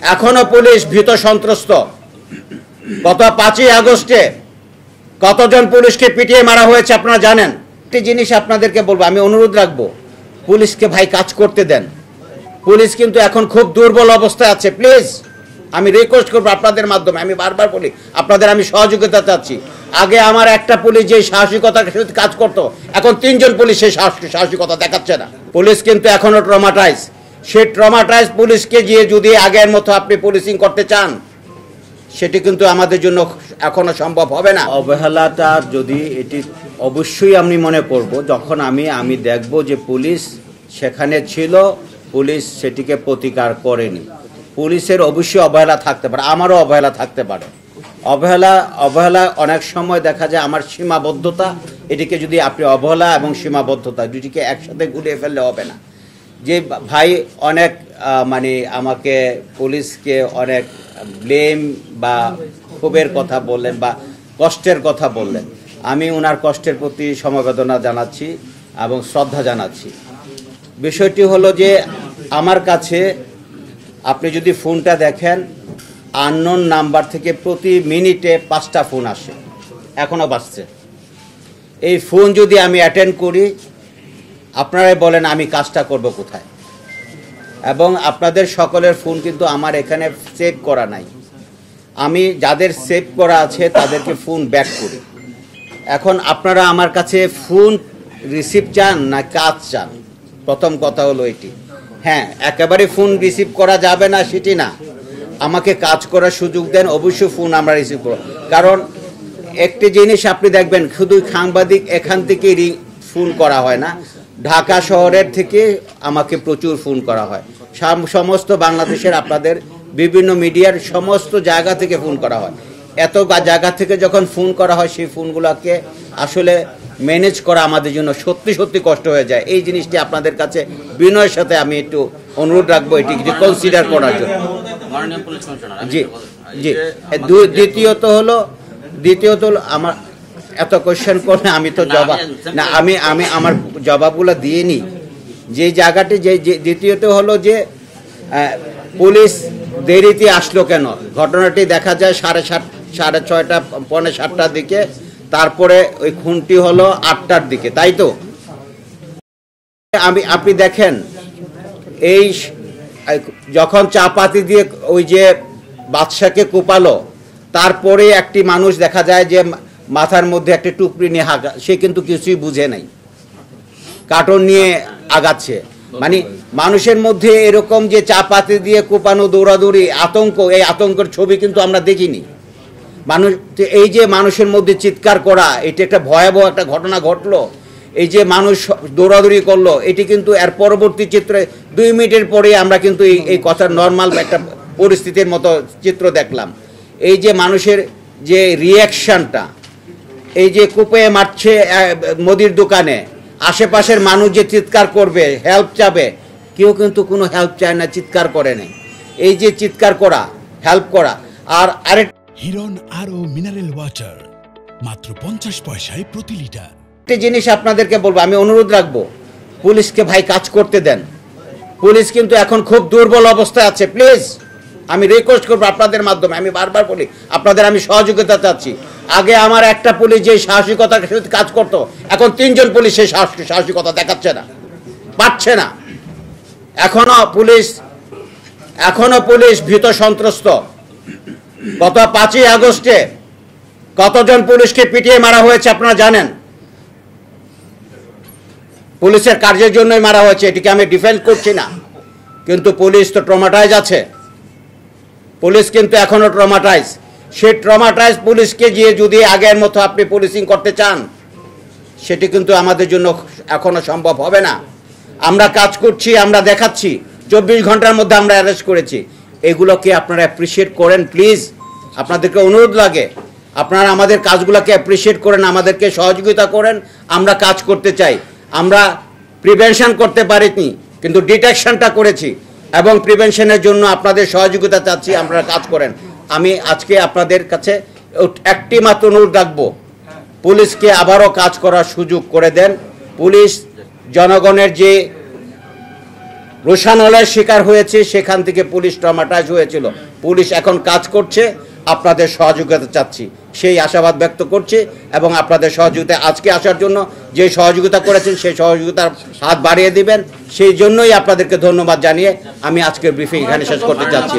এখনো পুলিশ ভীত সন্ত্রস্ত। গত 5ই আগস্টে কতজন পুলিশকে পিটিয়ে মারা হয়েছে আপনারা জানেন। একটি জিনিস আপনাদেরকে বলবো, আমি অনুরোধ রাখবো, পুলিশকে ভাই কাজ করতে দেন। পুলিশ কিন্তু এখন খুব দুর্বল অবস্থায় আছে। প্লিজ আমি রিকোয়েস্ট করবো আপনাদের মাধ্যমে, আমি বারবার বলি আপনাদের আমি সহযোগিতা চাচ্ছি। আগে আমার একটা পুলিশ যে সাহসিকতার সাথে কাজ করতো, এখন 3জন পুলিশ সেই সাহসিকতা দেখাচ্ছে না। পুলিশ কিন্তু এখনো ট্রমাটাইজ। সেই ট্রমাটাইজ পুলিশকে গিয়ে যদি আগের মতো আপনি পুলিশিং করতে চান, সেটি কিন্তু আমাদের জন্য এখনো সম্ভব হবে না। অবহেলাটা যদি এটি অবশ্যই আমি মনে করব, যখন আমি দেখব যে পুলিশ সেখানে ছিল, পুলিশ সেটিকে প্রতিকার করেনি। পুলিশের অবশ্যই অবহেলা থাকতে পারে, আমারও অবহেলা থাকতে পারে। অবহেলা অনেক সময় দেখা যায় আমার সীমাবদ্ধতা, এটিকে যদি আপনি অবহেলা এবং সীমাবদ্ধতা দুটিকে একসাথে গুলিয়ে ফেললে হবে না। যে ভাই অনেক আমাকে পুলিশকে অনেক ব্লেম বা ক্ষোভের কথা বললেন বা কষ্টের কথা বললেন, আমি ওনার কষ্টের প্রতি সমবেদনা জানাচ্ছি এবং শ্রদ্ধা জানাচ্ছি। বিষয়টি হলো যে আমার কাছে আপনি যদি ফোনটা দেখেন, আননোন নাম্বার থেকে প্রতি মিনিটে 5টা ফোন আসে, এখনও বাজছে। এই ফোন যদি আমি অ্যাটেন্ড করি, আপনারাই বলেন আমি কাজটা করব কোথায়। এবং আপনাদের সকলের ফোন কিন্তু আমার এখানে সেভ করা নাই। আমি যাদের সেভ করা আছে তাদেরকে ফোন ব্যাক করি। এখন আপনারা আমার কাছে ফোন রিসিভ চান না কাজ চান? প্রথম কথা হলো এটি। হ্যাঁ, একেবারে ফোন রিসিভ করা যাবে না সেটি না, আমাকে কাজ করার সুযোগ দেন, অবশ্যই ফোন আমরা রিসিভ করব। কারণ একটি জিনিস আপনি দেখবেন, শুধু সাংবাদিক এখান থেকেই ফোন করা হয় না, ঢাকা শহরের থেকে আমাকে প্রচুর ফোন করা হয়। সমস্ত বাংলাদেশের আপনাদের বিভিন্ন মিডিয়ার সমস্ত জায়গা থেকে ফোন করা হয়। এত জায়গা থেকে যখন ফোন করা হয়, সেই ফোনগুলোকে আসলে ম্যানেজ করা আমাদের জন্য সত্যি সত্যি কষ্ট হয়ে যায়। এই জিনিসটি আপনাদের কাছে বিনয়ের সাথে আমি একটু অনুরোধ রাখবো, এটি কিছু কনসিডার করার জন্য। জি জি। দ্বিতীয়ত হলো আমার এত কোয়েশ্চেন করলে আমি তো জবাব না, আমি আমার জবাবগুলো দিয়ে নিই। যে জায়গাটি দ্বিতীয়ত হলো যে পুলিশ দেরিতে আসলো কেন, ঘটনাটি দেখা যায় 6:30 পৌনে 7টার দিকে, তারপরে ওই খুনটি হলো 8টার দিকে, তাই তো? আপনি দেখেন, এই যখন চাপাতি দিয়ে ওই যে বাদশাকে কোপালো, তারপরে একটি মানুষ দেখা যায় যে মাথার মধ্যে একটা টুকরি নিয়ে সে কিন্তু কিছুই বুঝে নাই, কার্টন নিয়ে আগাচ্ছে। মানুষের মধ্যে এরকম যে চাপাতি দিয়ে কোপানো, দৌড়াদৌড়ি, আতঙ্ক, এই আতঙ্কের ছবি কিন্তু আমরা দেখিনি। এই যে মানুষের মধ্যে চিৎকার করা, এটি একটা ভয়াবহ একটা ঘটনা ঘটলো। এই যে মানুষ দৌড়াদৌড়ি করলো, এটি কিন্তু এর পরবর্তী চিত্রে 2 মিনিটের পরে আমরা কিন্তু এই কথার নর্মাল একটা পরিস্থিতির মতো চিত্র দেখলাম। এই যে মানুষের যে রিয়াকশনটা, এই যে কুপিয়ে মারছে মুদির দোকানে, আশেপাশের মানুষ যে চিৎকার করবে, হেল্প চাবে, কেউ কিন্তু কোনো হেল্প চায় না, চিৎকার করে নেই। এই যে চিৎকার করা, হেল্প করা। আর আরেকটা হিরন আরও মিনারেল ওয়াটার মাত্র 50 পয়সায় প্রতি লিটার। একটি জিনিস আপনাদেরকে বলবো, আমি অনুরোধ রাখবো, পুলিশকে ভাই কাজ করতে দেন। পুলিশ কিন্তু এখন খুব দুর্বল অবস্থায় আছে। প্লিজ আমি রিকোয়েস্ট করবো আপনাদের মাধ্যমে, আমি বারবার বলি আপনাদের আমি সহযোগিতা চাচ্ছি। আগে আমার একটা পুলিশ যে সাহসিকতার সাথে কাজ করতো, এখন 3জন পুলিশ সেই সাহসিকতা দেখাচ্ছে না, পারছে না। এখনো পুলিশ ভীত সন্ত্রস্ত। গত 5ই আগস্টে কতজন পুলিশকে পিটিয়ে মারা হয়েছে আপনারা জানেন। পুলিশের কার্যের জন্যই মারা হয়েছে, এটিকে আমি ডিফেন্ড করছি না, কিন্তু পুলিশ তো ট্রমাটাইজ আছে। পুলিশ কিন্তু এখনো ট্রমাটাইজ। সেই ট্রমাটাইজ পুলিশকে গিয়ে যদি আগের মতো আপনি পুলিশিং করতে চান, সেটি কিন্তু আমাদের জন্য এখনো সম্ভব হবে না। আমরা কাজ করছি, আমরা দেখাচ্ছি, 24 ঘন্টার মধ্যে আমরা অ্যারেস্ট করেছি। এগুলোকে আপনারা অ্যাপ্রিসিয়েট করেন প্লিজ, আপনাদেরকে অনুরোধ লাগে, আপনারা আমাদের কাজগুলোকে অ্যাপ্রিসিয়েট করেন, আমাদেরকে সহযোগিতা করেন। আমরা কাজ করতে চাই। আমরা প্রিভেনশন করতে পারিনি, কিন্তু ডিটেকশনটা করেছি, এবং প্রিভেনশনের জন্য আপনাদের সহযোগিতা চাচ্ছি, আপনারা কাজ করেন। আমি আজকে আপনাদের কাছে একটি মাত্র অনুরোধ রাখবো, পুলিশকে আবারও কাজ করার সুযোগ করে দেন। পুলিশ জনগণের যে রোষানলের শিকার হয়েছে, সেখান থেকে পুলিশ ট্রমাটাইজ হয়েছিল। পুলিশ এখন কাজ করছে, আপনাদের সহযোগিতা চাচ্ছি, সেই আশাবাদ ব্যক্ত করছি এবং আপনাদের সহযোগিতা আজকে আসার জন্য যে সহযোগিতা করেছেন সেই সহযোগিতার হাত বাড়িয়ে দিবেন, সেই জন্যই আপনাদেরকে ধন্যবাদ জানিয়ে আমি আজকের ব্রিফিং এখানে শেষ করতে চাচ্ছি।